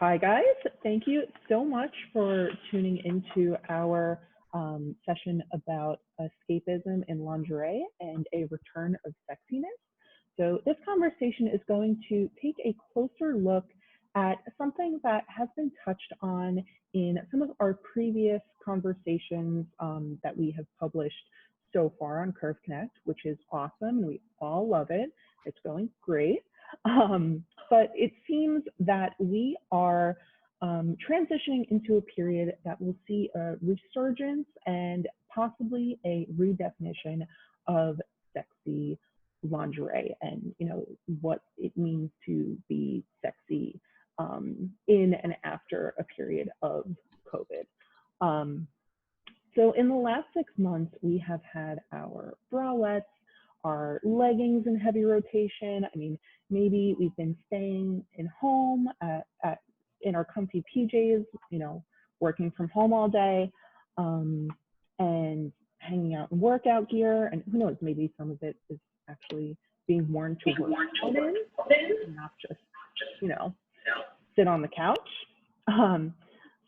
Hi, guys. Thank you so much for tuning into our session about escapism in lingerie and a return of sexiness. So, this conversation is going to take a closer look at something that has been touched on in some of our previous conversations that we have published so far on Curve Connect, which is awesome, and we all love it. It's going great. But it seems that we are transitioning into a period that will see a resurgence and possibly a redefinition of sexy lingerie and what it means to be sexy in and after a period of COVID. So in the last 6 months, we have had our bralettes, our leggings in heavy rotation. I mean, maybe we've been staying in home in our comfy PJs, working from home all day, and hanging out in workout gear. And who knows, maybe some of it is actually being worn to work out in, and not just, sit on the couch.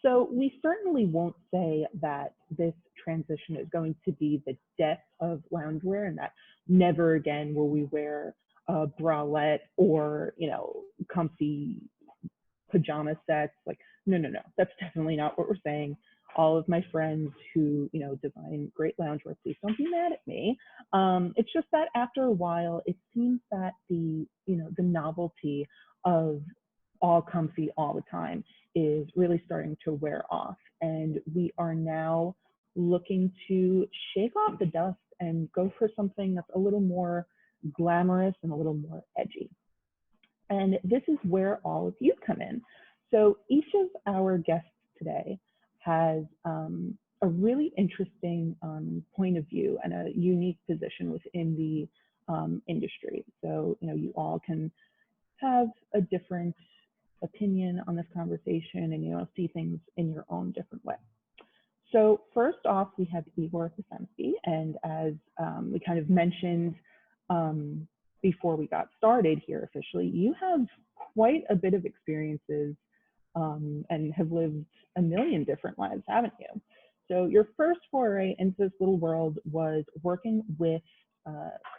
So we certainly won't say that this transition is going to be the death of loungewear and that never again will we wear a bralette or, comfy pajama sets. Like, no, that's definitely not what we're saying. All of my friends who, design great loungewear, please don't be mad at me. It's just that after a while, it seems that the novelty of all comfy all the time is really starting to wear off. And we are now looking to shake off the dust and go for something that's a little more glamorous and a little more edgy. And this is where all of you come in. So each of our guests today has a really interesting point of view and a unique position within the industry. So, you all can have a different opinion on this conversation and, see things in your own different way. So first off, we have Igor Kosemsky, and as we kind of mentioned before we got started here officially, you have quite a bit of experiences and have lived a million different lives, haven't you? So your first foray into this little world was working with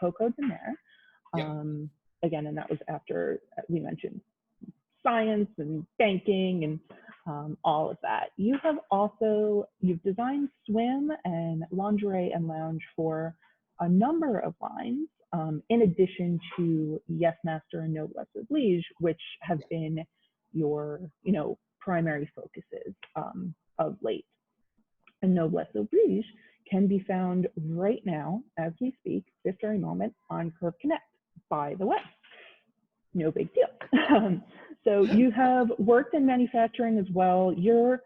Coco de Mer, again, and that was after we mentioned science and banking and all of that. You've designed swim and lingerie and lounge for a number of lines, in addition to Yes Master and Noblesse Oblige, which have been your, primary focuses of late. And Noblesse Oblige can be found right now, as we speak, this very moment, on Curve Connect, by the way. No big deal. So you have worked in manufacturing as well. You're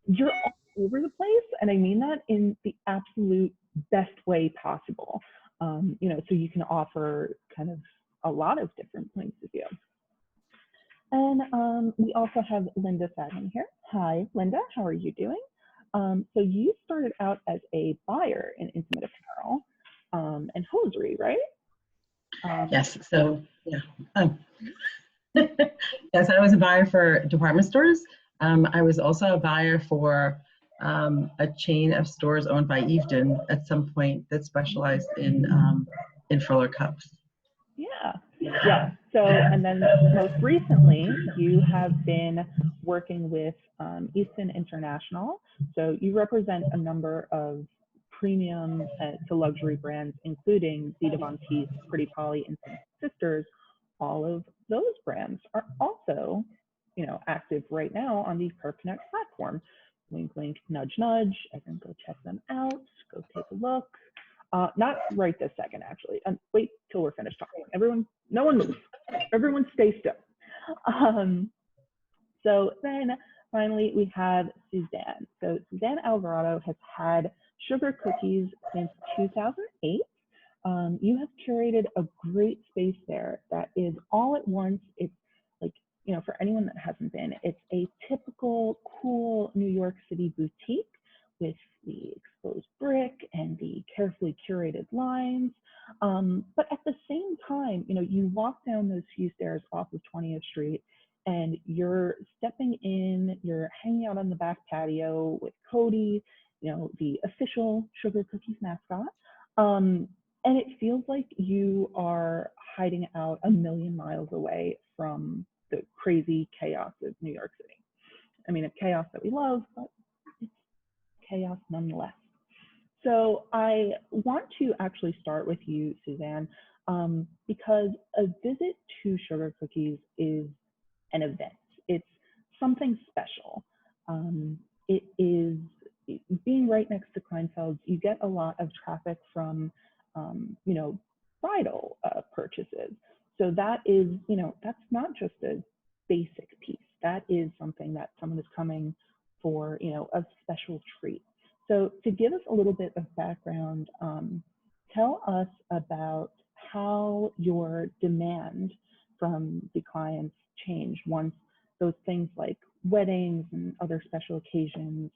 all over the place, and I mean that in the absolute best way possible. So you can offer kind of a lot of different points of view. And we also have Linda Sadman here. Hi, Linda, how are you doing? So you started out as a buyer in intimate apparel and hosiery, right? Yes, so yeah. Yes, I was a buyer for department stores. I was also a buyer for a chain of stores owned by Evedon at some point that specialized in furler cups. Yeah. So, and then most recently, you have been working with Easton International. So you represent a number of premium to luxury brands, including Zita Von Teese, Pretty Polly, and Sisters. All of those brands are also, active right now on the Curve Connect platform. Wink, wink, nudge, nudge. Everyone go check them out. Go take a look. Not right this second, actually. Wait till we're finished talking. Everyone, no one move. Everyone stay still. So then finally we have Suzanne. So Suzanne Alvarado has had Sugar Cookies since 2008. You have curated a great space there that is all at once. It's like, for anyone that hasn't been, it's a typical cool New York City boutique with the exposed brick and the carefully curated lines. But at the same time, you walk down those few stairs off of 20th Street and you're stepping in, you're hanging out on the back patio with Cody, the official Sugar Cookies mascot. And it feels like you are hiding out a million miles away from the crazy chaos of New York City. I mean, it's chaos that we love, but it's chaos nonetheless. So I want to actually start with you, Suzanne, because a visit to Sugar Cookies is an event. It's something special. It is being right next to Kleinfeld's. You get a lot of traffic from, bridal purchases. So that is, that's not just a basic piece. That is something that someone is coming for, a special treat. So to give us a little bit of background, tell us about how your demand from the clients changed once those things like weddings and other special occasions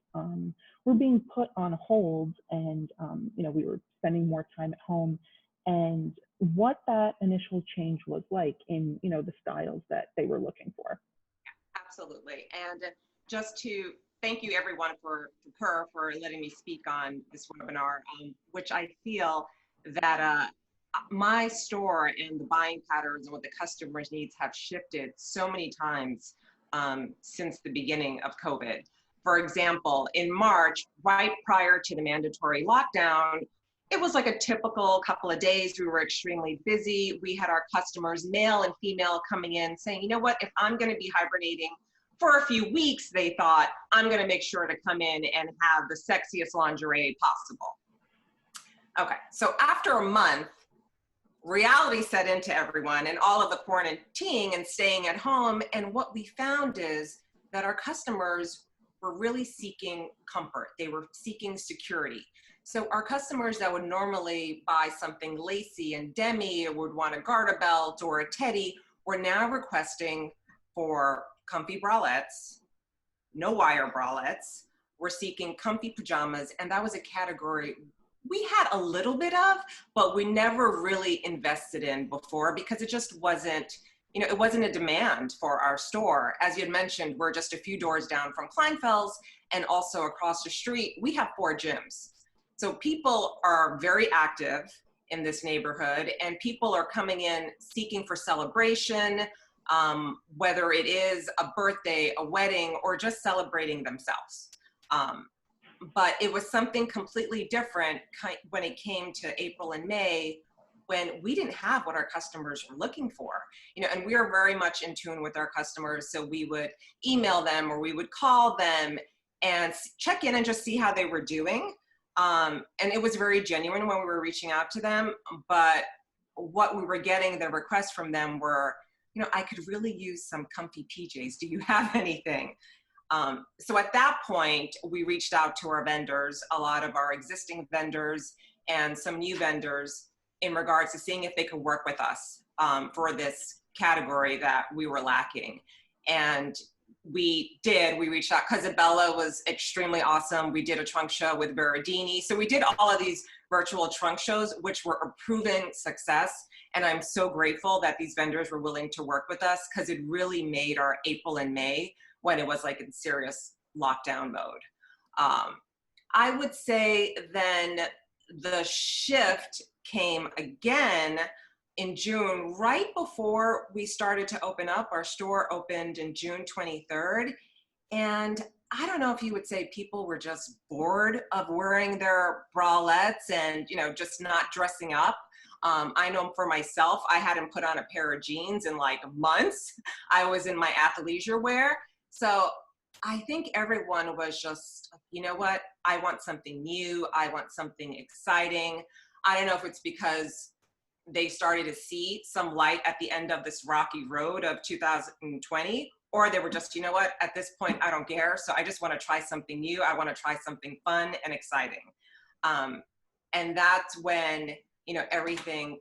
were being put on hold, and we were spending more time at home, and what that initial change was like in the styles that they were looking for. Absolutely. And just to thank you everyone for letting me speak on this webinar, which I feel that my store and the buying patterns and what the customers' needs have shifted so many times since the beginning of COVID. For example, in March, right prior to the mandatory lockdown, it was like a typical couple of days. We were extremely busy. We had our customers, male and female, coming in saying, you know what, if I'm going to be hibernating for a few weeks, they thought, I'm going to make sure to come in and have the sexiest lingerie possible. Okay, so after a month, reality set into everyone and all of the quarantining and staying at home. And what we found is that our customers were really seeking comfort. They were seeking security. So our customers that would normally buy something lacy and demi, or would want a garter belt or a teddy, were now requesting for comfy bralettes, no wire bralettes. We're seeking comfy pajamas, and that was a category we had a little bit of, but we never really invested in before because it just wasn't, it wasn't a demand for our store. As you had mentioned, we're just a few doors down from Kleinfeld's, and also across the street, we have 4 gyms. So people are very active in this neighborhood, and people are coming in seeking for celebration, whether it is a birthday, a wedding, or just celebrating themselves. But it was something completely different when it came to April and May, when we didn't have what our customers were looking for. And we are very much in tune with our customers, so we would email them or we would call them and check in and just see how they were doing. And it was very genuine when we were reaching out to them, but what we were getting, the requests from them were, I could really use some comfy PJs. Do you have anything? So at that point, we reached out to our vendors, a lot of our existing vendors and some new vendors, in regards to seeing if they could work with us for this category that we were lacking. And we did. We reached out. Casabella was extremely awesome. We did a trunk show with Veradini. So we did all of these virtual trunk shows, which were a proven success. And I'm so grateful that these vendors were willing to work with us, because it really made our April and May, when it was like in serious lockdown mode. I would say then the shift came again in June, right before we started to open up. Our store opened in June 23rd. And I don't know if you would say people were just bored of wearing their bralettes and, just not dressing up. I know for myself, I hadn't put on a pair of jeans in like months. I was in my athleisure wear. So I think everyone was just, you know what? I want something new. I want something exciting. I don't know if it's because they started to see some light at the end of this rocky road of 2020, or they were just, you know what, at this point, I don't care. So I just want to try something new. I want to try something fun and exciting. And that's when, everything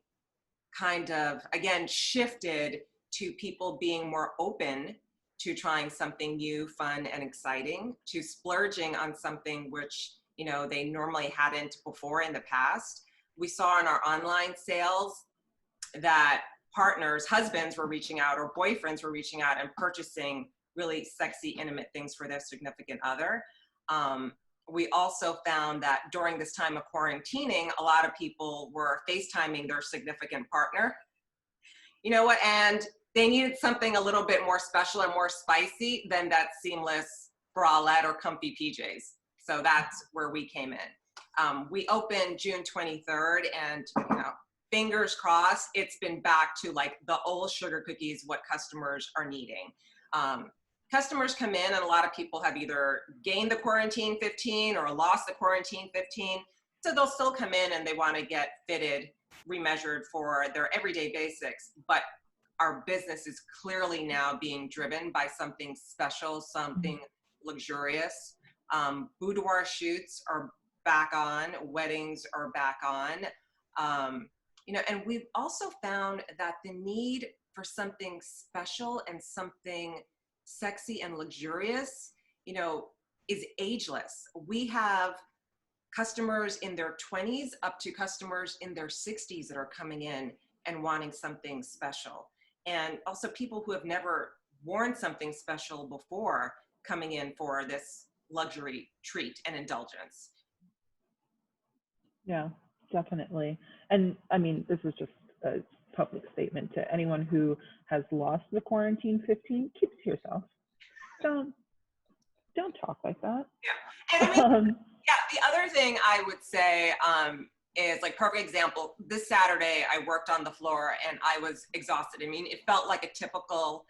kind of, again, shifted to people being more open to trying something new, fun, and exciting, to splurging on something which, they normally hadn't before in the past. We saw in our online sales that partners, husbands were reaching out or boyfriends were reaching out and purchasing really sexy, intimate things for their significant other. We also found that during this time of quarantining, a lot of people were FaceTiming their significant partner. You know what? And they needed something a little bit more special and more spicy than that seamless bralette or comfy PJs. So that's where we came in. We opened June 23rd, and fingers crossed, it's been back to like the old sugar cookies, what customers are needing. Customers come in, and a lot of people have either gained the quarantine 15 or lost the quarantine 15. So they'll still come in and they want to get fitted, remeasured for their everyday basics. But our business is clearly now being driven by something special, something luxurious. Boudoir shoots are back on, weddings are back on. And we've also found that the need for something special and something sexy and luxurious, is ageless. We have customers in their 20s up to customers in their 60s that are coming in and wanting something special. And also people who have never worn something special before coming in for this luxury treat and indulgence. Yeah, definitely. And I mean, this is just a public statement to anyone who has lost the quarantine 15, keep it to yourself. Don't talk like that. Yeah. And I mean, the other thing I would say is, like, perfect example, this Saturday I worked on the floor and I was exhausted. I mean, it felt like a typical,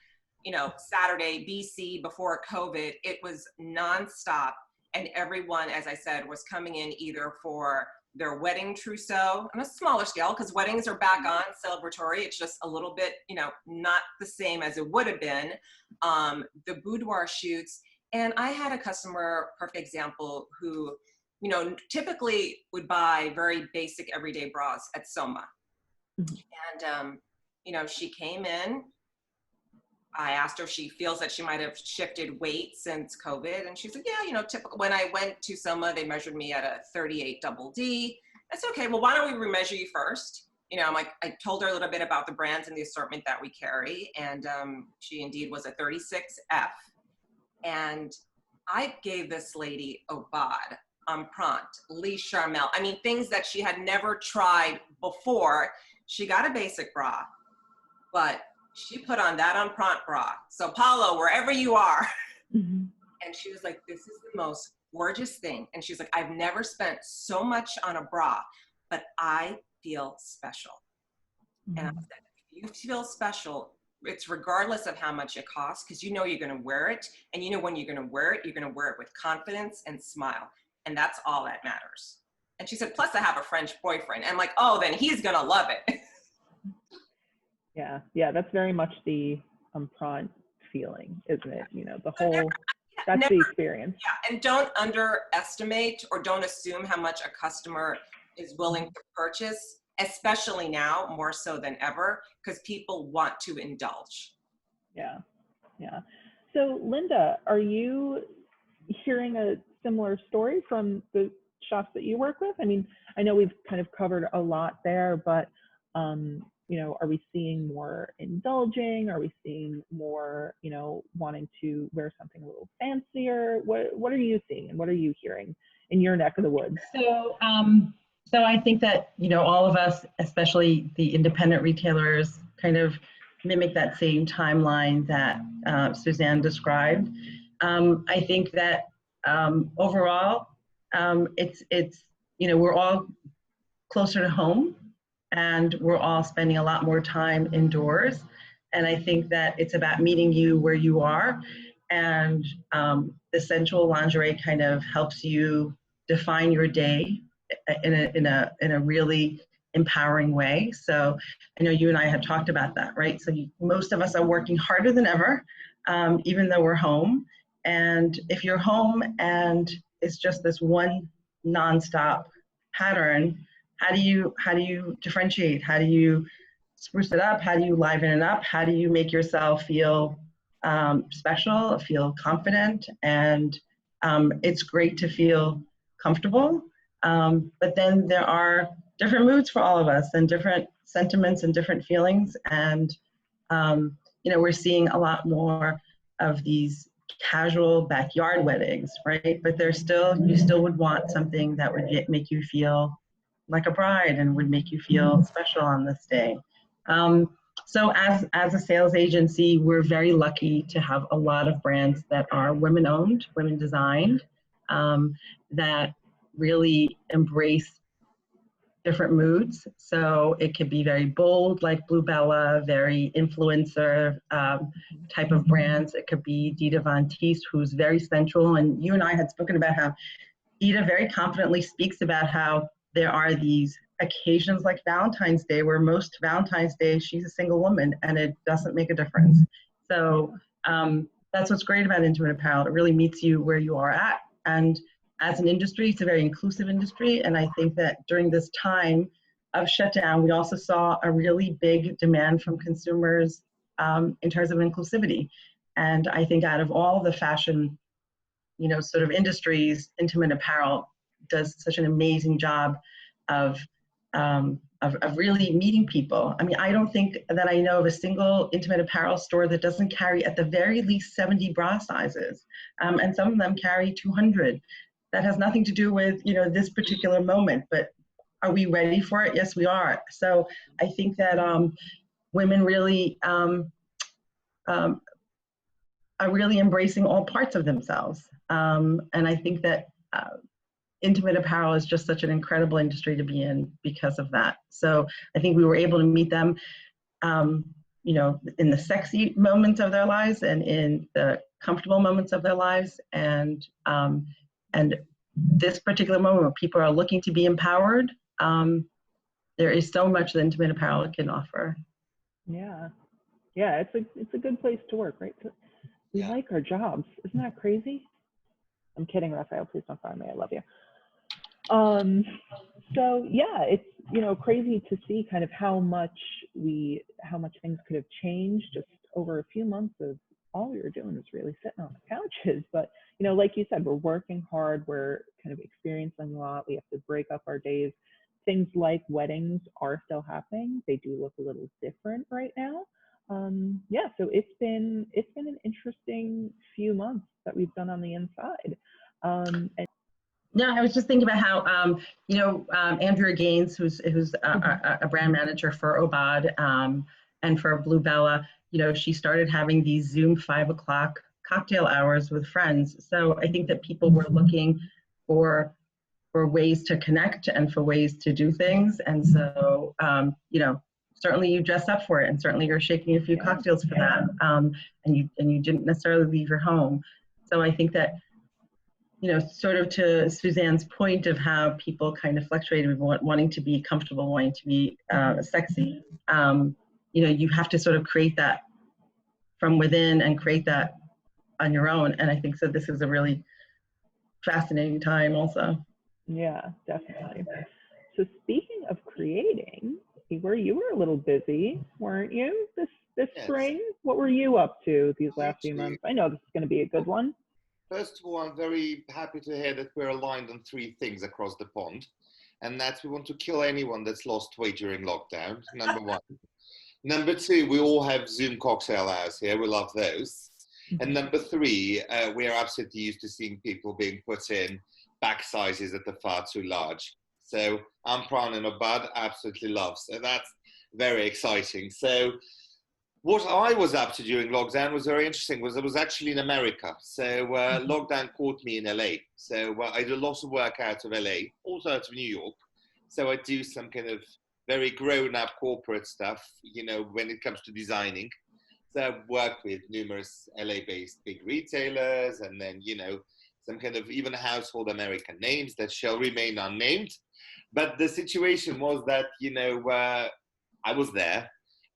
Saturday BC before COVID. It was nonstop, and everyone, as I said, was coming in either for their wedding trousseau on a smaller scale, because weddings are back on celebratory. It's just a little bit, not the same as it would have been. The boudoir shoots. And I had a customer, perfect example, who, typically would buy very basic everyday bras at Soma. And, she came in. I asked her if she feels that she might have shifted weight since COVID. And she said, yeah, typical. When I went to Soma, they measured me at a 38 double D. That's okay. Well, why don't we remeasure you first? I told her a little bit about the brands and the assortment that we carry. And she indeed was a 36F. And I gave this lady Obad, Empreinte, Lee Charmel. I mean, things that she had never tried before. She got a basic bra, but she put on that Empreinte bra. So Paulo, wherever you are. And she was like, this is the most gorgeous thing. And she's like, I've never spent so much on a bra, but I feel special. And I said, if you feel special, it's regardless of how much it costs, because you're going to wear it. And when you're going to wear it with confidence and smile. And that's all that matters. And she said, plus I have a French boyfriend. And I'm like, oh, then he's going to love it. Yeah, that's very much the Empreinte feeling, isn't it? The whole, that's the experience. Yeah, and don't underestimate or don't assume how much a customer is willing to purchase, especially now, more so than ever, because people want to indulge. Yeah. So Linda, are you hearing a similar story from the shops that you work with? I mean, I know we've kind of covered a lot there, but are we seeing more indulging? Are we seeing more, wanting to wear something a little fancier? What are you seeing, and what are you hearing in your neck of the woods? So I think that, all of us, especially the independent retailers, kind of mimic that same timeline that Suzanne described. I think that overall, it's we're all closer to home, and we're all spending a lot more time indoors. And I think that it's about meeting you where you are. And the sensual lingerie kind of helps you define your day in a really empowering way. So I know you and I have talked about that, right? So most of us are working harder than ever, even though we're home. And if you're home and it's just this one nonstop pattern, how do you differentiate? How do you spruce it up? How do you liven it up? How do you make yourself feel special, feel confident? And it's great to feel comfortable. But then there are different moods for all of us and different sentiments and different feelings. And, you know, we're seeing a lot more of these casual backyard weddings, right? But there's still, you still would want something that would make you feel like a bride and would make you feel special on this day. So as a sales agency, we're very lucky to have a lot of brands that are women-owned, women-designed, that really embrace different moods. So it could be very bold, like Blue Bella, very influencer type of brands. It could be Dita Von Teese, who's very sensual. And you and I had spoken about how Dita very confidently speaks about how there are these occasions like Valentine's Day, where most Valentine's Day she's a single woman and it doesn't make a difference. So that's what's great about intimate apparel. It really meets you where you are at. And as an industry, it's a very inclusive industry. And I think that during this time of shutdown, we also saw a really big demand from consumers in terms of inclusivity. And I think out of all the fashion, you know, sort of industries, intimate apparel does such an amazing job of really meeting people. I mean, I don't think that I know of a single intimate apparel store that doesn't carry at the very least 70 bra sizes. And some of them carry 200. That has nothing to do with, you know, this particular moment, but are we ready for it? Yes, we are. So I think that women really are really embracing all parts of themselves. And I think that intimate apparel is just such an incredible industry to be in because of that. So I think we were able to meet them, you know, in the sexy moments of their lives and in the comfortable moments of their lives. And this particular moment where people are looking to be empowered, there is so much that intimate apparel can offer. Yeah, yeah, it's a good place to work, right? We like our jobs. Isn't that crazy? I'm kidding, Raphael. Please don't fire me. I love you. So yeah, it's, you know, crazy to see kind of how much things could have changed just over a few months of all we were doing was really sitting on the couches. But, you know, like you said, we're working hard. We're kind of experiencing a lot. We have to break up our days. Things like weddings are still happening. They do look a little different right now. Yeah, so it's been an interesting few months that we've done on the inside. No, I was just thinking about how, you know, Andrea Gaines, who's a brand manager for Obad and for Blue Bella, you know, she started having these Zoom 5 o'clock cocktail hours with friends. So I think that people were looking for ways to connect and for ways to do things. And so, you know, certainly you dress up for it, and certainly you're shaking a few cocktails for that. And you didn't necessarily leave your home. So I think that, you know, sort of to Suzanne's point of how people kind of fluctuated with wanting to be comfortable, wanting to be sexy, you know, you have to sort of create that from within and create that on your own. And I think so this is a really fascinating time also. Yeah, definitely. So speaking of creating, Igor, you were a little busy, weren't you, this spring? What were you up to these last few months? I know this is going to be a good one. First of all, I'm very happy to hear that we're aligned on 3 things across the pond, and that we want to kill anyone that's lost weight during lockdown, number 1. Number 2, we all have Zoom cocktail hours here. We love those. And number 3, we are absolutely used to seeing people being put in back sizes that are far too large. So Ampran and Obad absolutely love. So that's very exciting. So what I was up to during lockdown was very interesting. I was actually in America. So lockdown caught me in LA. So I did a lot of work out of LA, also out of New York. So I do some kind of very grown-up corporate stuff, you know, when it comes to designing. So I've worked with numerous LA-based big retailers, and then, you know, some kind of even household American names that shall remain unnamed. But the situation was that, you know, I was there,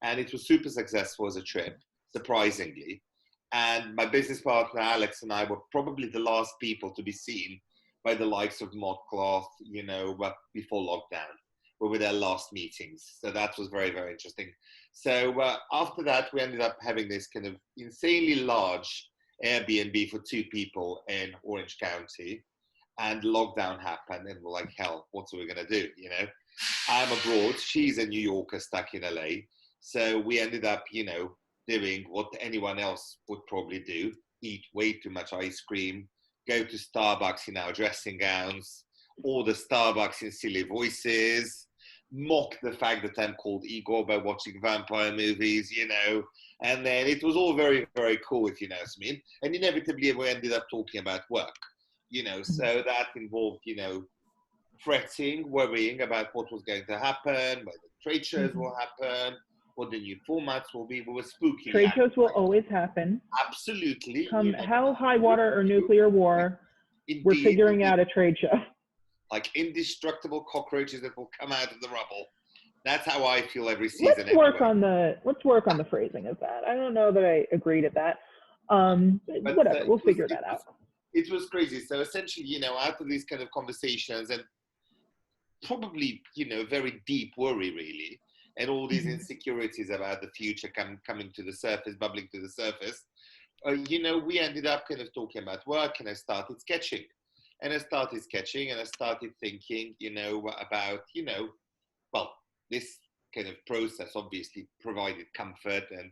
and it was super successful as a trip, surprisingly. And my business partner, Alex, and I were probably the last people to be seen by the likes of ModCloth, you know, before lockdown. We were their last meetings. So that was very, very interesting. So after that, we ended up having this kind of insanely large Airbnb for 2 people in Orange County. And lockdown happened, and we're like, hell, what are we going to do, you know? I'm abroad. She's a New Yorker stuck in LA. So we ended up, you know, doing what anyone else would probably do: eat way too much ice cream, go to Starbucks in our dressing gowns, order Starbucks in silly voices, mock the fact that I'm called Igor by watching vampire movies, you know. And then it was all very, very cool, if you know what I mean. And inevitably, we ended up talking about work, you know. So that involved, you know, fretting, worrying about what was going to happen, whether trade shows will happen, what the new formats will be. We were spooky. Trade shows will always happen. Absolutely. Come you know, hell, high water, or nuclear war, indeed, we're figuring out a trade show. Like indestructible cockroaches that will come out of the rubble. That's how I feel every season. Let's work on the phrasing of that. I don't know that I agree to that. But whatever, we'll figure that out. It was crazy. So essentially, you know, out of these kind of conversations and probably, you know, very deep worry really, and all these insecurities about the future coming to the surface, bubbling to the surface, you know, we ended up kind of talking about work, and I started sketching. And I started sketching, and I started thinking, you know, about, you know, well, this kind of process obviously provided comfort. And,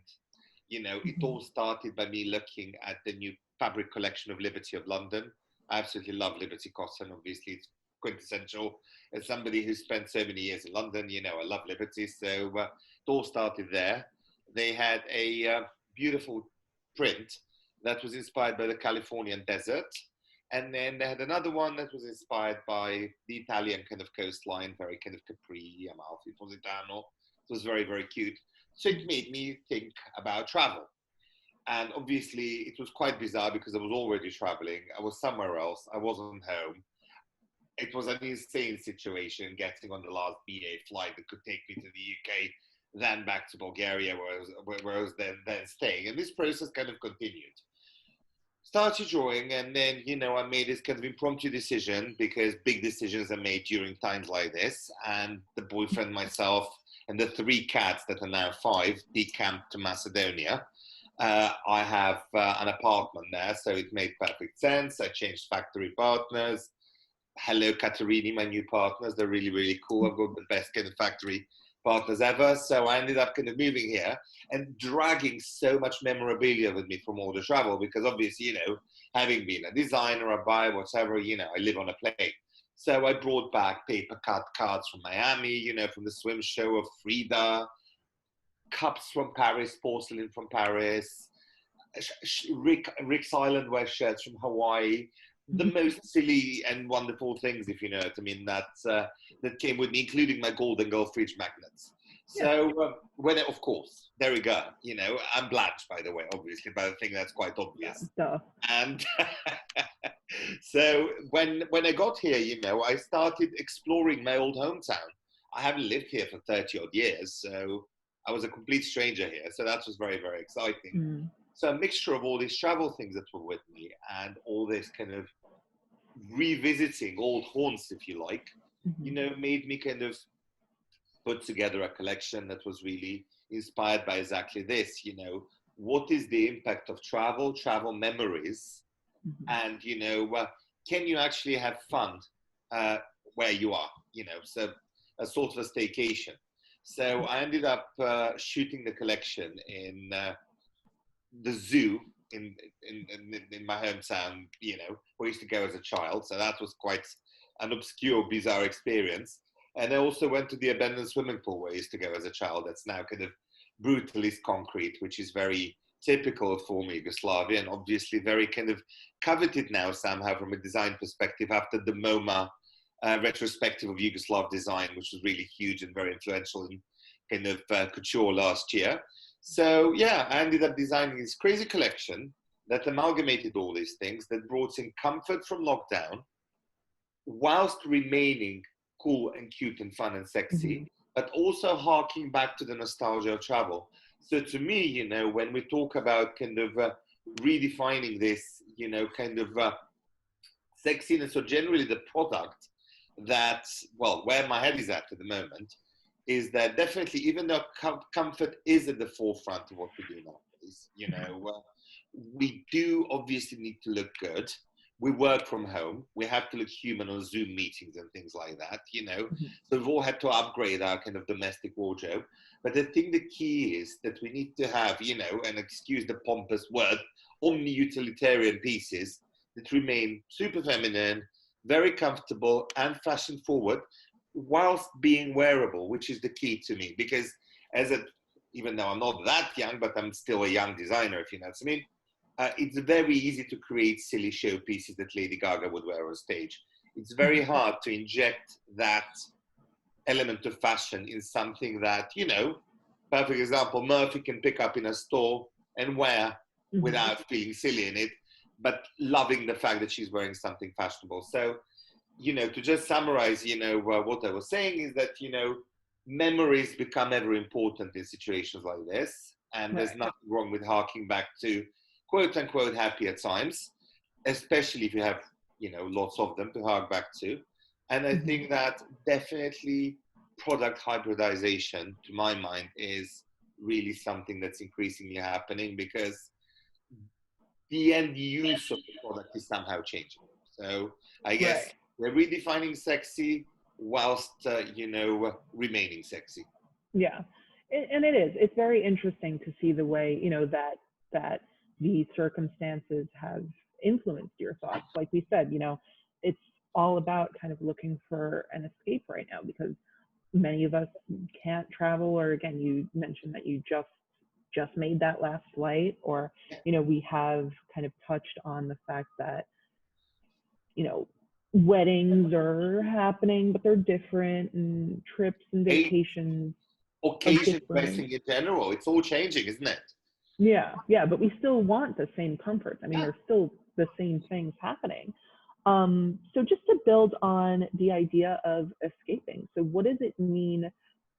you know, it all started by me looking at the new fabric collection of Liberty of London. I absolutely love Liberty cotton. Obviously, it's quintessential. As somebody who spent so many years in London, you know, I love Liberty. So it all started there. They had a beautiful print that was inspired by the Californian desert. And then they had another one that was inspired by the Italian kind of coastline, very kind of Capri, Amalfi-Positano. It was very, very cute. So it made me think about travel. And obviously it was quite bizarre because I was already traveling. I was somewhere else. I wasn't home. It was an insane situation getting on the last BA flight that could take me to the UK, then back to Bulgaria where I was then staying. And this process kind of continued. Started drawing, and then, you know, I made this kind of impromptu decision, because big decisions are made during times like this. And the boyfriend, myself, and the 3 cats that are now 5 decamped to Macedonia. I have an apartment there, so it made perfect sense. I changed factory partners. Hello, Katerini, my new partners. They're really, really cool. I've got the best kind of factory partners ever. So I ended up kind of moving here and dragging so much memorabilia with me from all the travel, because obviously, you know, having been a designer, a buyer, whatever, you know, I live on a plane. So I brought back paper cut cards from Miami, you know, from the swim show of Frida, cups from Paris, porcelain from Paris, Rick's Islandware shirts from Hawaii, the most silly and wonderful things, if you know what I mean, that came with me, including my Golden Girl fridge magnets. So of course, there we go. You know, I'm blanched, by the way, obviously, but I think that's quite obvious. Yeah. And so when I got here, you know, I started exploring my old hometown. I haven't lived here for 30 odd years, so I was a complete stranger here. So that was very, very exciting. So a mixture of all these travel things that were with me, and all this kind of revisiting old haunts, if you like, you know, made me kind of put together a collection that was really inspired by exactly this, you know, what is the impact of travel memories, and, you know, can you actually have fun where you are, you know, so a sort of a staycation. So I ended up shooting the collection in the zoo in my hometown, you know, where I used to go as a child. So that was quite an obscure, bizarre experience. And I also went to the abandoned swimming pool where I used to go as a child. That's now kind of brutalist concrete, which is very typical of former Yugoslavia, and obviously very kind of coveted now somehow from a design perspective after the MoMA retrospective of Yugoslav design, which was really huge and very influential in kind of couture last year. So yeah, I ended up designing this crazy collection that amalgamated all these things, that brought in comfort from lockdown, whilst remaining cool and cute and fun and sexy, but also harking back to the nostalgia of travel. So to me, you know, when we talk about kind of redefining this, you know, kind of sexiness, or generally the product, that, well, where my head is at the moment, is that definitely, even though comfort is at the forefront of what we do nowadays, you know, we do obviously need to look good. we work from home. We have to look human on Zoom meetings and things like that, you know. Mm-hmm. So we've all had to upgrade our kind of domestic wardrobe. But I think the key is that we need to have, you know, and excuse the pompous word, omni-utilitarian pieces that remain super feminine, very comfortable and fashion forward, whilst being wearable, which is the key to me. Because even though I'm not that young, but I'm still a young designer, if you know what I mean, it's very easy to create silly showpieces that Lady Gaga would wear on stage. It's very hard to inject that element of fashion in something that, you know, perfect example, Murphy can pick up in a store and wear without feeling silly in it, but loving the fact that she's wearing something fashionable. So, you know, to just summarize, you know, what I was saying is that, you know, memories become ever important in situations like this. And there's nothing wrong with harking back to quote unquote happier times, especially if you have, you know, lots of them to hark back to. And I think that definitely product hybridization, to my mind, is really something that's increasingly happening, because the end use of the product is somehow changing. So I guess we're redefining sexy whilst, you know, remaining sexy. Yeah, and it is. It's very interesting to see the way, you know, that the circumstances have influenced your thoughts. Like we said, you know, it's all about kind of looking for an escape right now, because many of us can't travel, or again, you mentioned that you just made that last flight, or, you know, we have kind of touched on the fact that, you know, weddings are happening, but they're different, and trips and vacations. Occasion dressing in general, it's all changing, isn't it? Yeah, but we still want the same comforts. I mean, there's still the same things happening. So just to build on the idea of escaping, so what does it mean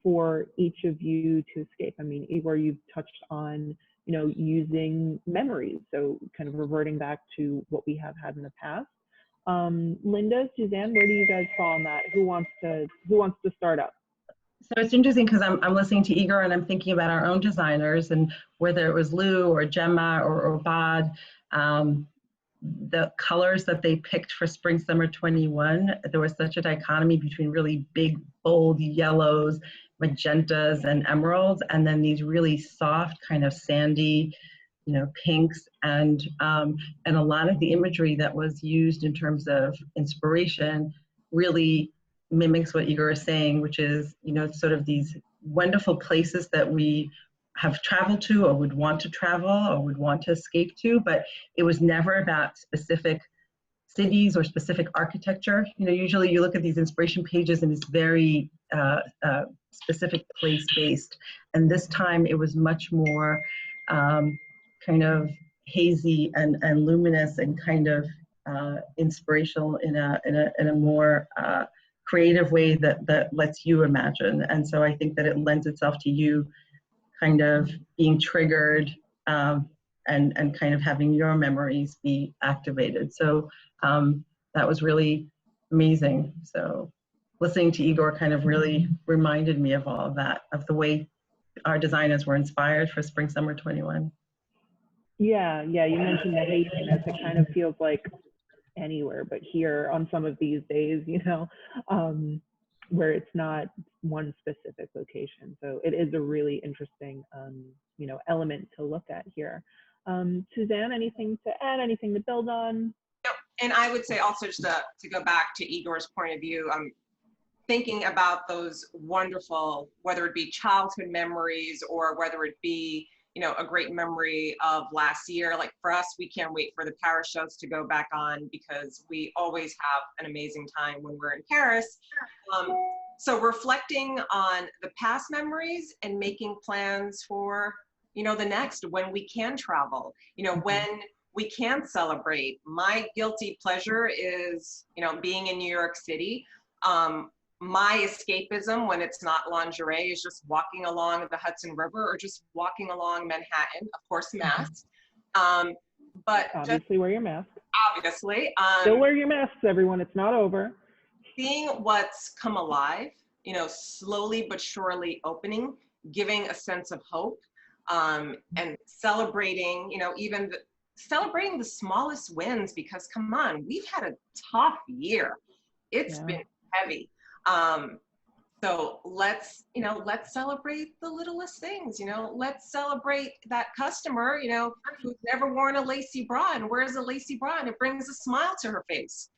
for each of you to escape? I mean, Igor, you've touched on, you know, using memories, so kind of reverting back to what we have had in the past. Linda, Suzanne, where do you guys fall on that? Who wants to start up? So it's interesting because I'm listening to Igor and I'm thinking about our own designers, and whether it was Lou or Gemma or Bod, the colors that they picked for Spring Summer 21, there was such a dichotomy between really big, bold yellows, magentas, and emeralds, and then these really soft, kind of sandy, you know, pinks, and a lot of the imagery that was used in terms of inspiration really mimics what Igor is saying, which is, you know, sort of these wonderful places that we have traveled to or would want to travel or would want to escape to, but it was never about specific cities or specific architecture. You know, usually you look at these inspiration pages and it's very specific place-based, and this time it was much more kind of hazy and luminous and kind of inspirational in a more creative way that lets you imagine. And so I think that it lends itself to you kind of being triggered and kind of having your memories be activated. So that was really amazing. So listening to Igor kind of really reminded me of all of that, of the way our designers were inspired for Spring Summer 21. Yeah, you mentioned the haziness. It kind of feels like anywhere but here on some of these days, you know, where it's not one specific location. So it is a really interesting, you know, element to look at here. Suzanne, anything to add, anything to build on? No, and I would say also just to go back to Igor's point of view, thinking about those wonderful, whether it be childhood memories or whether it be, you know, a great memory of last year. Like for us, we can't wait for the Paris shows to go back on, because we always have an amazing time when we're in Paris. So reflecting on the past memories and making plans for, you know, the next, when we can travel, you know, when we can celebrate. My guilty pleasure is, you know, being in New York City. My escapism when it's not lingerie is just walking along the Hudson River or just walking along Manhattan, of course, masked. But obviously wear your mask. Obviously. Still wear your masks, everyone. It's not over. Seeing what's come alive, you know, slowly but surely opening, giving a sense of hope, and celebrating, you know, even celebrating the smallest wins, because come on, we've had a tough year. It's been heavy. So let's celebrate the littlest things, let's celebrate that customer, who's never worn a lacy bra and wears a lacy bra and it brings a smile to her face.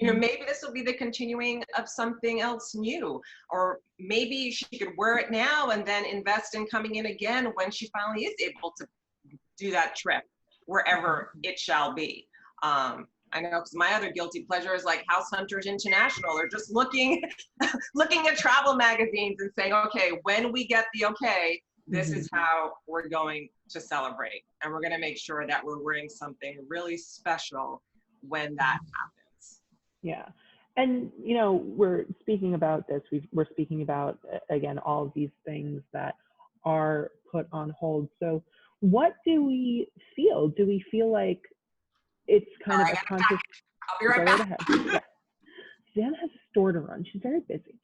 Maybe this will be the continuing of something else new, or maybe she could wear it now and then invest in coming in again when she finally is able to do that trip, wherever it shall be. I know, because my other guilty pleasure is like House Hunters International. They're just looking at travel magazines and saying, okay, when we get the okay, this is how we're going to celebrate. And we're going to make sure that we're wearing something really special when that happens. Yeah. And, we're speaking about this. We're speaking about, again, all of these things that are put on hold. So what do we feel? Do we feel like it's kind of a conscious... I'll be right back. Ahead. Yeah. Suzanne has a store to run. She's very busy.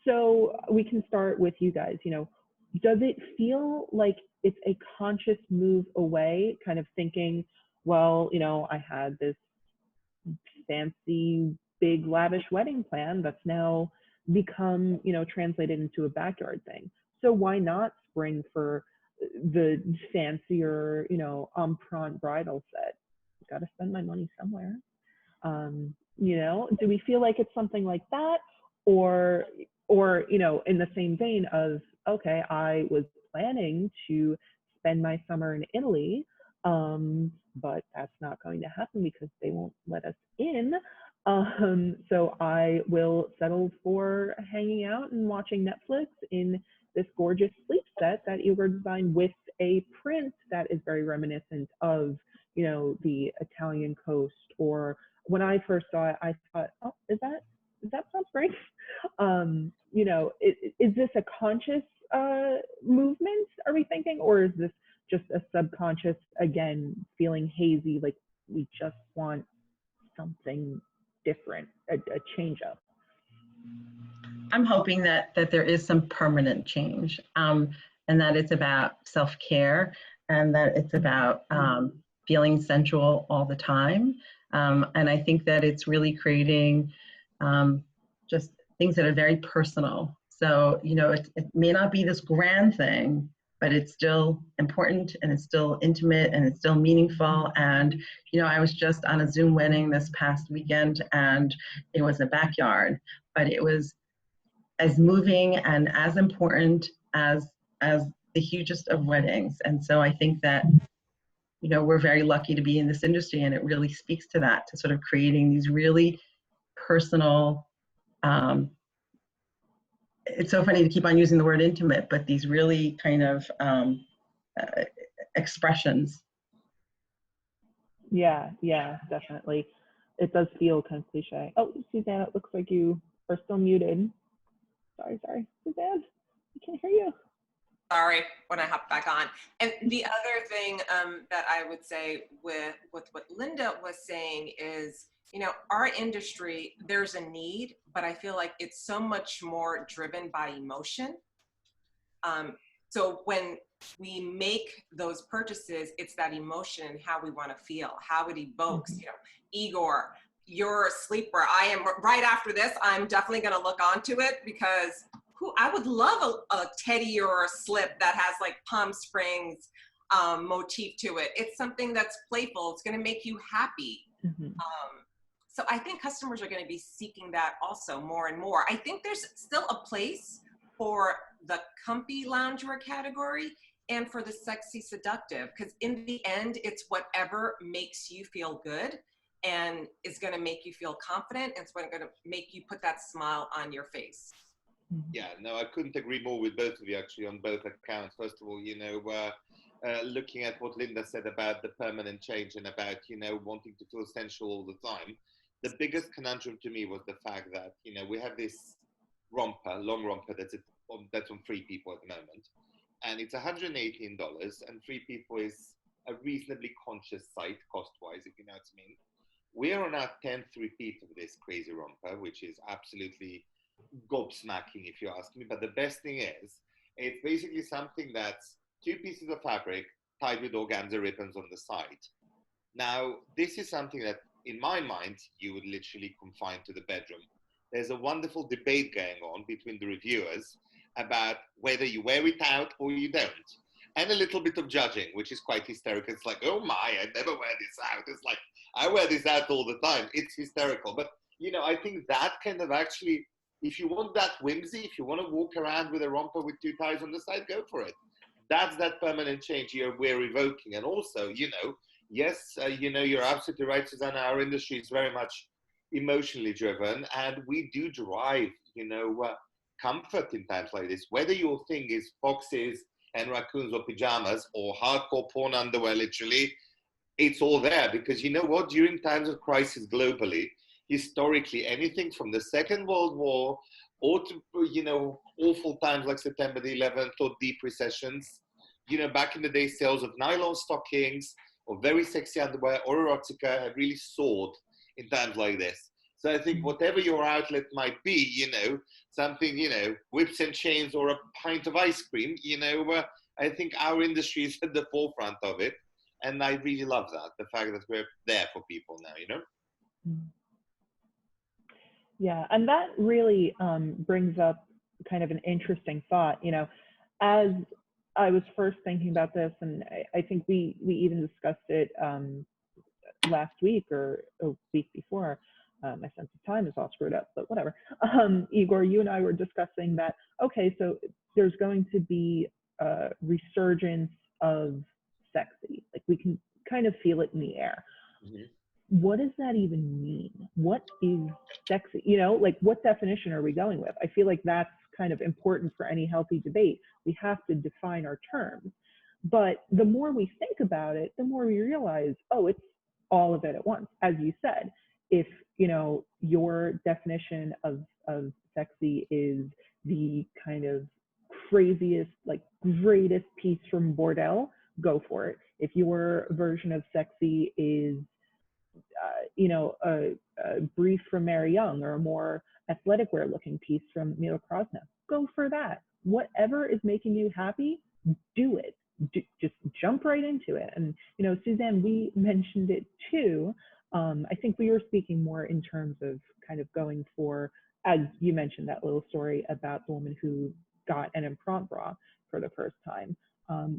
So we can start with you guys. Does it feel like it's a conscious move away, kind of thinking, well, I had this fancy, big, lavish wedding plan that's now become, translated into a backyard thing. So why not spring for the fancier, emprunt bridal set? Got to spend my money somewhere. Do we feel like it's something like that, or in the same vein of, okay, I was planning to spend my summer in Italy, but that's not going to happen because they won't let us in. So I will settle for hanging out and watching Netflix in this gorgeous sleep set that Igor designed with a print that is very reminiscent of, the Italian coast. Or when I first saw it, I thought, oh, is that Palm Springs? Is this a conscious movement, are we thinking? Or is this just a subconscious, again, feeling hazy, like we just want something different, a change up? I'm hoping that there is some permanent change, and that it's about self-care, and that it's about feeling sensual all the time. And I think that it's really creating just things that are very personal. So, it may not be this grand thing, but it's still important, and it's still intimate, and it's still meaningful. And, I was just on a Zoom wedding this past weekend, and it was a backyard, but it was as moving and as important as the hugest of weddings. And so I think that, we're very lucky to be in this industry, and it really speaks to that, to sort of creating these really personal, it's so funny to keep on using the word intimate, but these really kind of expressions. Yeah, definitely. It does feel kind of cliche. Oh, Suzanne, it looks like you are still muted. Sorry, Suzanne, I can't hear you. Sorry, when I hop back on. And the other thing that I would say with what Linda was saying is, our industry, there's a need, but I feel like it's so much more driven by emotion. So when we make those purchases, it's that emotion and how we want to feel, how it evokes. Igor, you're a sleeper. I am, right after this, I'm definitely going to look onto it, because I would love a teddy or a slip that has like Palm Springs motif to it. It's something that's playful. It's going to make you happy. So I think customers are going to be seeking that also more and more. I think there's still a place for the comfy loungewear category and for the sexy seductive, because in the end, it's whatever makes you feel good and is going to make you feel confident, and it's going to make you put that smile on your face. Yeah, no, I couldn't agree more with both of you, actually, on both accounts. First of all, looking at what Linda said about the permanent change and about, wanting to feel sensual all the time. The biggest conundrum to me was the fact that, we have this long romper that's on Free People at the moment. And it's $118, and Free People is a reasonably conscious site, cost-wise, if you know what I mean. We're on our 10th repeat of this crazy romper, which is absolutely gobsmacking, if you ask me. But the best thing is, it's basically something that's 2 pieces of fabric, tied with organza ribbons on the side. Now, this is something that, in my mind, you would literally confine to the bedroom. There's a wonderful debate going on between the reviewers about whether you wear it out or you don't. And a little bit of judging, which is quite hysterical. It's like, oh my, I never wear this out. It's like, I wear this out all the time. It's hysterical. But, you know, I think that kind of actually, if you want that whimsy, if you want to walk around with a romper with 2 ties on the side, go for it. That's that permanent change we're evoking. And also, you know, yes, you know, you're absolutely right, Susanna. Our industry is very much emotionally driven, and we do derive, you know, comfort in times like this. Whether your thing is foxes and raccoons or pajamas or hardcore porn underwear, literally, it's all there. Because you know what? During times of crisis globally, historically, anything from the Second World War or to, you know, awful times like September the 11th or deep recessions, you know, back in the day, sales of nylon stockings or very sexy underwear or erotica have really soared in times like this. So I think whatever your outlet might be, you know, something, you know, whips and chains or a pint of ice cream, you know, I think our industry is at the forefront of it. And I really love that, the fact that we're there for people now, you know? Yeah, and that really brings up kind of an interesting thought. You know, as I was first thinking about this, and I think we even discussed it last week or a week before. My sense of time is all screwed up, but whatever. Igor, you and I were discussing that, okay, so there's going to be a resurgence of sexy. Like we can kind of feel it in the air. Mm-hmm. What does that even mean? What is sexy? You know, like what definition are we going with? I feel like that's kind of important for any healthy debate. We have to define our terms. But the more we think about it, the more we realize, oh, it's all of it at once. As you said, if, you know, your definition of sexy is the kind of craziest, like greatest piece from Bordel, go for it. If your version of sexy is you know, a brief from Mary Young or a more athletic wear looking piece from Milo Krasna, go for that. Whatever is making you happy, do it. Just jump right into it. And, you know, Suzanne, we mentioned it too. I think we were speaking more in terms of kind of going for, as you mentioned, that little story about the woman who got an imprint bra for the first time.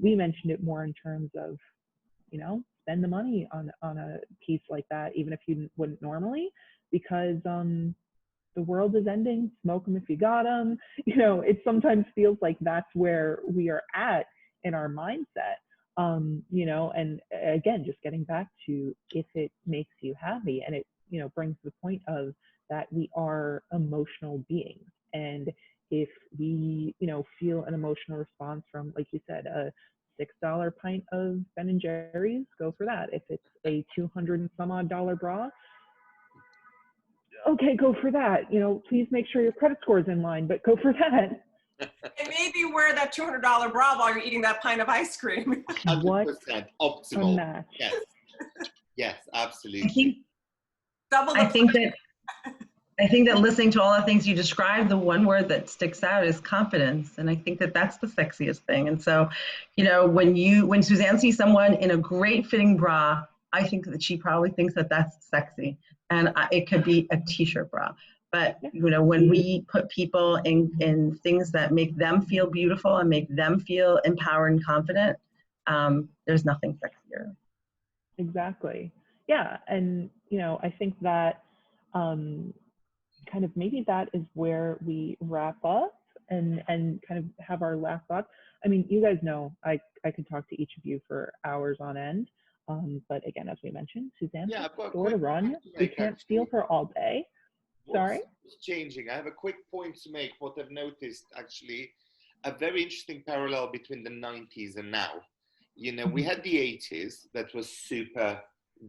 We mentioned it more in terms of, you know, spend the money on a piece like that, even if you wouldn't normally, because the world is ending. Smoke them if you got them. You know, it sometimes feels like that's where we are at in our mindset. You know, and again, just getting back to if it makes you happy, and it, you know, brings the point of that we are emotional beings, and if we, you know, feel an emotional response from, like you said, a $6 pint of Ben and Jerry's, go for that. If it's a $200 and some odd bra, okay, go for that. You know, please make sure your credit score is in line, but go for that. And maybe wear that $200 bra while you're eating that pint of ice cream. 100% optimal. A match. Yes, yes, absolutely. I think that listening to all the things you described, the one word that sticks out is confidence. And I think that that's the sexiest thing. And so, you know, when Suzanne sees someone in a great fitting bra, I think that she probably thinks that that's sexy. And it could be a t-shirt bra. But, you know, when we put people in things that make them feel beautiful and make them feel empowered and confident, there's nothing sexier. Exactly. Yeah. And, you know, I think that, kind of maybe that is where we wrap up and kind of have our last thoughts. I mean, you guys know I could talk to each of you for hours on end. But again, as we mentioned, Suzanne's store to run. We can't steal her all day. Sorry? What's changing? I have a quick point to make. What I've noticed, actually, a very interesting parallel between the 90s and now. You know, we had the 80s that was super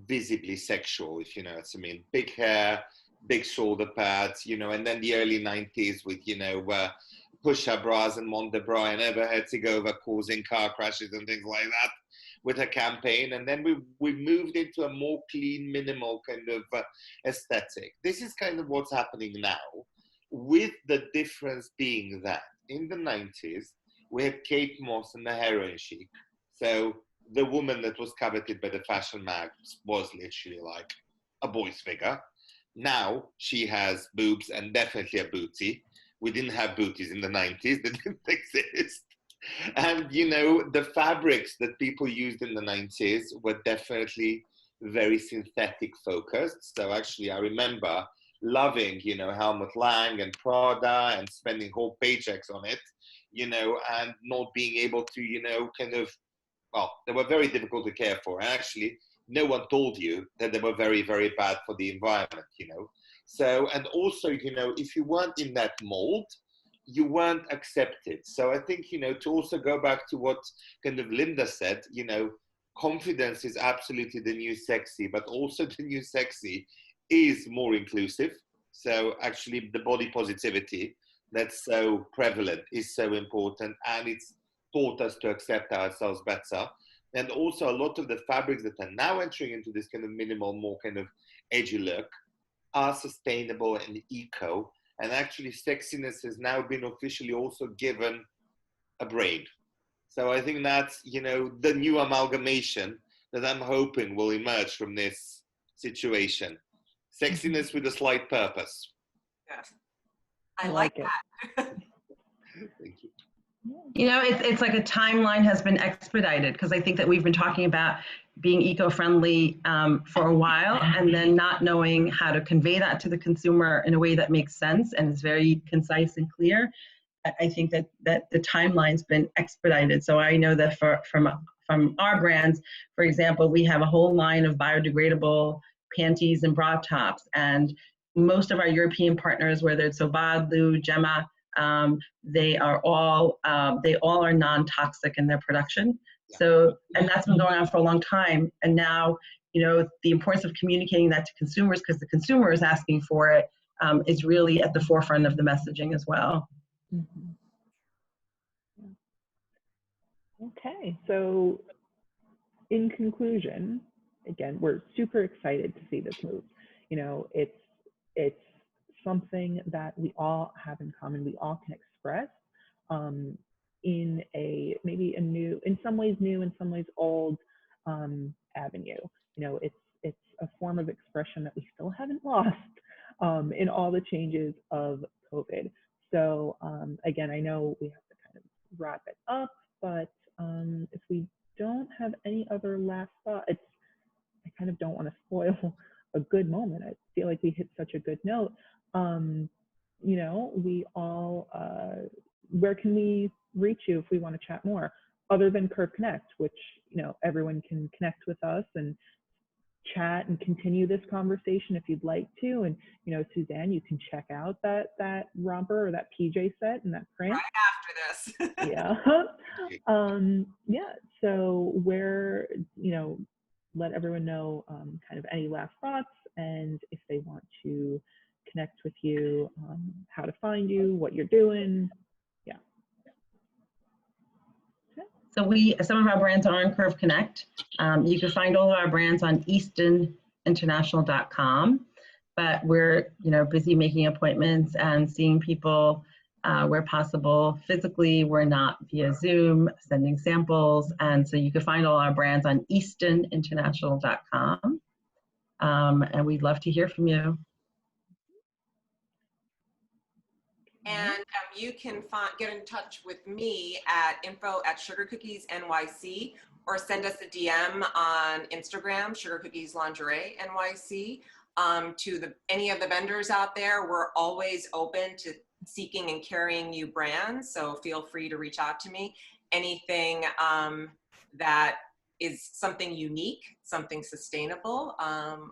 visibly sexual, if you know what I mean. Big hair, big shoulder pads, you know, and then the early 90s with, you know, push-up bras and Monte bra and Ever Herzigova causing car crashes and things like that with her campaign. And then we moved into a more clean, minimal kind of aesthetic. This is kind of what's happening now, with the difference being that in the 90s, we had Kate Moss and the heroin chic. So the woman that was coveted by the fashion mags was literally like a boy's figure. Now she has boobs and definitely a booty. We didn't have booties in the 90s, they didn't exist. And, you know, the fabrics that people used in the 90s were definitely very synthetic focused. So actually, I remember loving, you know, Helmut Lang and Prada and spending whole paychecks on it, you know, and not being able to, you know, kind of, well, they were very difficult to care for. And actually, no one told you that they were very, very bad for the environment, you know. So, and also, you know, if you weren't in that mold, you weren't accepted. So I think, you know, to also go back to what kind of Linda said, you know, confidence is absolutely the new sexy, but also the new sexy is more inclusive. So actually the body positivity that's so prevalent is so important, and it's taught us to accept ourselves better. And also a lot of the fabrics that are now entering into this kind of minimal, more kind of edgy look are sustainable and eco. And actually sexiness has now been officially also given a brain. So I think that's, you know, the new amalgamation that I'm hoping will emerge from this situation. Sexiness with a slight purpose. Yes. I like it. that. Thank you. You know, it's like a timeline has been expedited, because I think that we've been talking about being eco-friendly for a while, and then not knowing how to convey that to the consumer in a way that makes sense and is very concise and clear. I think that the timeline's been expedited. So I know that from our brands, for example, we have a whole line of biodegradable panties and bra tops, and most of our European partners, whether it's Obad, Lou, Gemma, they all are non-toxic in their production. So, and that's been going on for a long time. And now, you know, the importance of communicating that to consumers, because the consumer is asking for it, is really at the forefront of the messaging as well. Mm-hmm. Okay, so in conclusion, again, we're super excited to see this move. You know, it's something that we all have in common. We all can express in maybe a new, in some ways new, in some ways old avenue. You know, it's a form of expression that we still haven't lost in all the changes of COVID. So again, I know we have to kind of wrap it up, but if we don't have any other last thoughts, I kind of don't want to spoil a good moment. I feel like we hit such a good note. You know, we all, where can we reach you if we want to chat more, other than Curve Connect, which, you know, everyone can connect with us and chat and continue this conversation if you'd like to. And, you know, Suzanne, you can check out that romper or that PJ set and that print Right after this. yeah. Yeah. So where, you know, let everyone know kind of any last thoughts, and if they want to connect with you, how to find you, what you're doing. Yeah. Okay. So some of our brands are on Curve Connect. You can find all of our brands on eastoninternational.com, but we're, you know, busy making appointments and seeing people where possible physically. We're not via Zoom, sending samples. And so you can find all our brands on eastoninternational.com. And we'd love to hear from you. And you can get in touch with me at info@sugarcookiesnyc, or send us a DM on Instagram, Sugar Cookies Lingerie NYC. To any of the vendors out there, we're always open to seeking and carrying new brands, so feel free to reach out to me. Anything that is something unique, something sustainable,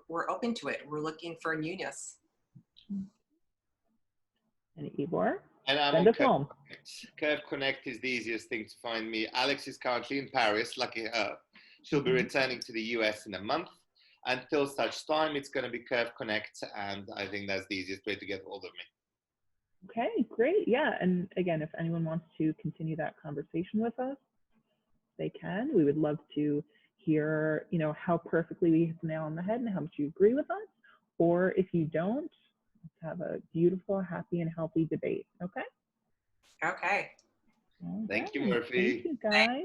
we're open to it. We're looking for newness. And Ivor, And I'm send on us home. Curve Connect is the easiest thing to find me. Alex is currently in Paris, lucky her. She'll be returning to the US in a month. Until such time, it's going to be Curve Connect, and I think that's the easiest way to get hold of me. Okay, great. Yeah, and again, if anyone wants to continue that conversation with us, they can. We would love to hear, you know, how perfectly we hit the nail on the head and how much you agree with us. Or if you don't, let's have a beautiful, happy, and healthy debate. Okay? Okay. All Thank you, right. Murphy. Thank you, guys.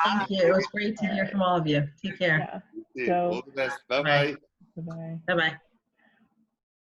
Thank you. It was great to hear from all of you. Take care. Yeah. All the best. Bye-bye. Bye-bye. Bye-bye.